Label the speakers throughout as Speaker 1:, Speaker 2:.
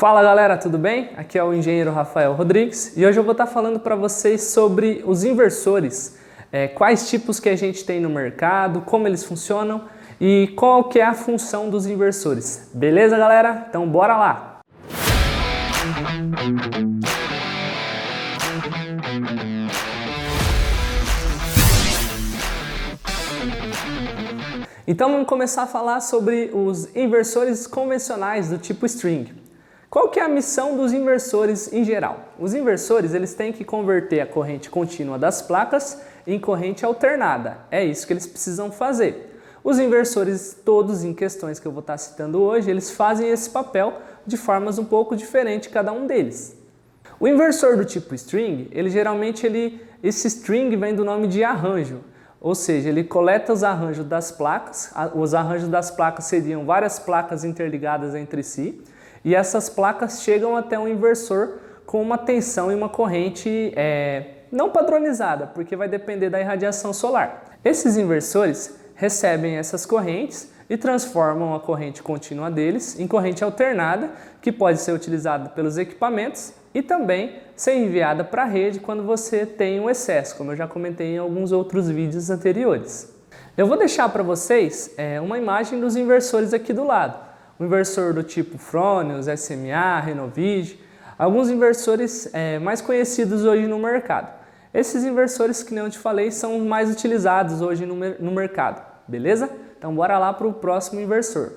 Speaker 1: Fala galera, tudo bem? Aqui é o engenheiro Rafael Rodrigues e hoje eu vou estar falando para vocês sobre os inversores, quais tipos que a gente tem no mercado, como eles funcionam e qual que é a função dos inversores. Beleza galera? Então bora lá! Então vamos começar a falar sobre os inversores convencionais do tipo string. Qual que é a missão dos inversores em geral? Os inversores eles têm que converter a corrente contínua das placas em corrente alternada. É isso que eles precisam fazer. Os inversores, todos em questões que eu vou estar citando hoje, eles fazem esse papel de formas um pouco diferentes cada um deles. O inversor do tipo string, esse string vem do nome de arranjo. Ou seja, ele coleta os arranjos das placas. Os arranjos das placas seriam várias placas interligadas entre si. E essas placas chegam até um inversor com uma tensão e uma corrente não padronizada, porque vai depender da irradiação solar. Esses inversores recebem essas correntes e transformam a corrente contínua deles em corrente alternada, que pode ser utilizada pelos equipamentos e também ser enviada para a rede quando você tem um excesso, como eu já comentei em alguns outros vídeos anteriores. Eu vou deixar para vocês uma imagem dos inversores aqui do lado. Um inversor do tipo Fronius, SMA, Renovid, alguns inversores mais conhecidos hoje no mercado. Esses inversores, que nem eu te falei, são mais utilizados hoje no mercado, beleza? Então bora lá para o próximo inversor.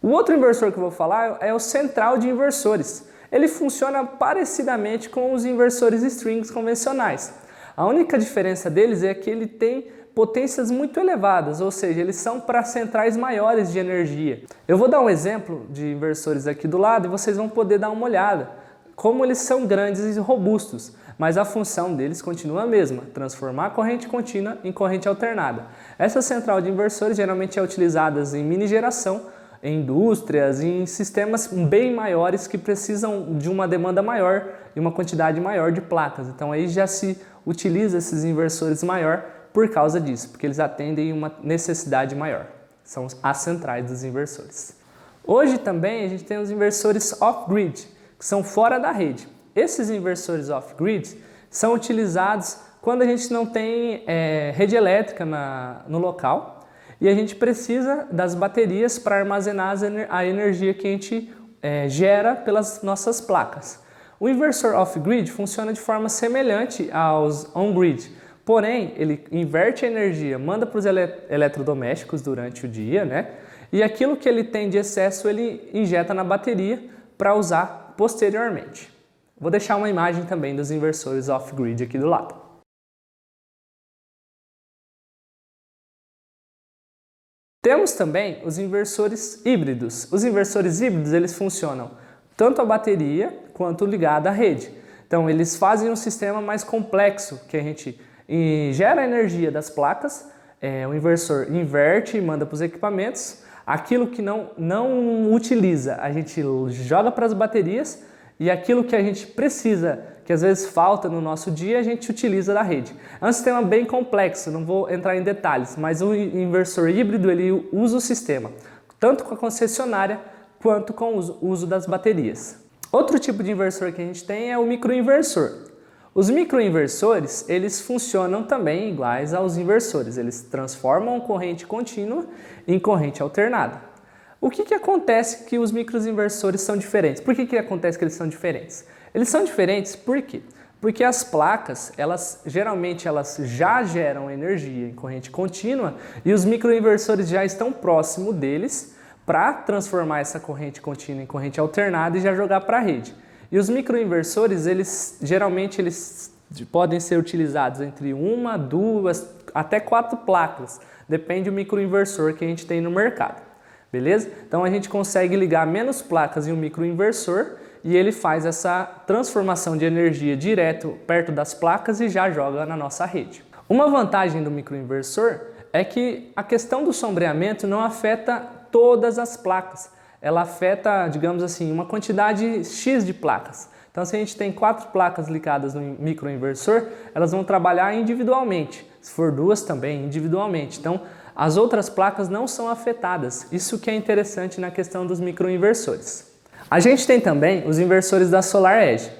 Speaker 1: O outro inversor que eu vou falar é o central de inversores. Ele funciona parecidamente com os inversores strings convencionais. A única diferença deles é que ele tem potências muito elevadas, ou seja, eles são para centrais maiores de energia. Eu vou dar um exemplo de inversores aqui do lado e vocês vão poder dar uma olhada como eles são grandes e robustos, mas a função deles continua a mesma, transformar a corrente contínua em corrente alternada. Essa central de inversores geralmente é utilizada em mini geração, em indústrias, em sistemas bem maiores que precisam de uma demanda maior e uma quantidade maior de placas. Então aí já se utiliza esses inversores maior por causa disso, porque eles atendem uma necessidade maior. São as centrais dos inversores. Hoje também a gente tem os inversores off-grid, que são fora da rede. Esses inversores off-grid são utilizados quando a gente não tem rede elétrica no local e a gente precisa das baterias para armazenar a energia que a gente gera pelas nossas placas. O inversor off-grid funciona de forma semelhante aos on-grid. Porém, ele inverte a energia, manda para os eletrodomésticos durante o dia, né? E aquilo que ele tem de excesso, ele injeta na bateria para usar posteriormente. Vou deixar uma imagem também dos inversores off-grid aqui do lado. Temos também os inversores híbridos. Os inversores híbridos, eles funcionam tanto a bateria quanto ligada à rede. Então, eles fazem um sistema mais complexo, que a gente gera a energia das placas, o inversor inverte e manda para os equipamentos. Aquilo que não utiliza, a gente joga para as baterias e aquilo que a gente precisa, que às vezes falta no nosso dia, a gente utiliza da rede. É um sistema bem complexo, não vou entrar em detalhes, mas o inversor híbrido ele usa o sistema, tanto com a concessionária quanto com o uso das baterias. Outro tipo de inversor que a gente tem é o microinversor. Os microinversores, eles funcionam também iguais aos inversores, eles transformam corrente contínua em corrente alternada. O que acontece que os microinversores são diferentes? Por que acontece que eles são diferentes? Eles são diferentes por quê? Porque as placas, geralmente já geram energia em corrente contínua e os microinversores já estão próximo deles para transformar essa corrente contínua em corrente alternada e já jogar para a rede. E os microinversores, geralmente podem ser utilizados entre 1, 2, até 4 placas. Depende do microinversor que a gente tem no mercado. Beleza? Então a gente consegue ligar menos placas em um microinversor e ele faz essa transformação de energia direto perto das placas e já joga na nossa rede. Uma vantagem do microinversor é que a questão do sombreamento não afeta todas as placas. Ela afeta, digamos assim, uma quantidade X de placas. Então, se a gente tem 4 placas ligadas no microinversor, elas vão trabalhar individualmente. Se for 2 também, individualmente. Então, as outras placas não são afetadas. Isso que é interessante na questão dos microinversores. A gente tem também os inversores da SolarEdge.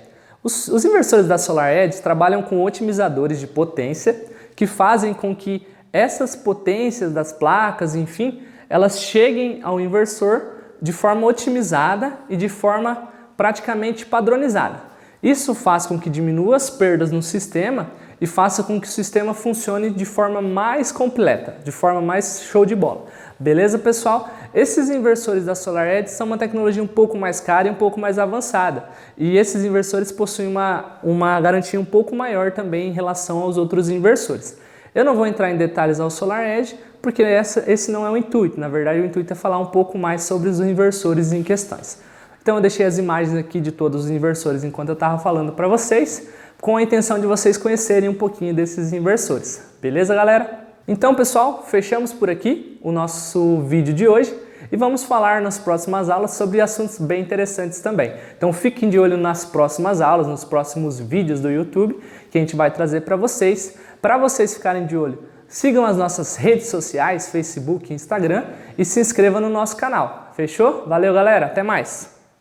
Speaker 1: Os inversores da SolarEdge trabalham com otimizadores de potência que fazem com que essas potências das placas, enfim, elas cheguem ao inversor de forma otimizada e de forma praticamente padronizada. Isso faz com que diminua as perdas no sistema e faça com que o sistema funcione de forma mais completa, de forma mais show de bola. Beleza, pessoal? Esses inversores da SolarEdge são uma tecnologia um pouco mais cara e um pouco mais avançada. E esses inversores possuem uma garantia um pouco maior também em relação aos outros inversores. Eu não vou entrar em detalhes ao SolarEdge, porque esse não é o intuito. Na verdade, o intuito é falar um pouco mais sobre os inversores em questões. Então eu deixei as imagens aqui de todos os inversores enquanto eu estava falando para vocês, com a intenção de vocês conhecerem um pouquinho desses inversores. Beleza, galera? Então, pessoal, fechamos por aqui o nosso vídeo de hoje e vamos falar nas próximas aulas sobre assuntos bem interessantes também. Então fiquem de olho nas próximas aulas, nos próximos vídeos do YouTube que a gente vai trazer para vocês. Para vocês ficarem de olho, sigam as nossas redes sociais, Facebook e Instagram e se inscrevam no nosso canal. Fechou? Valeu, galera! Até mais!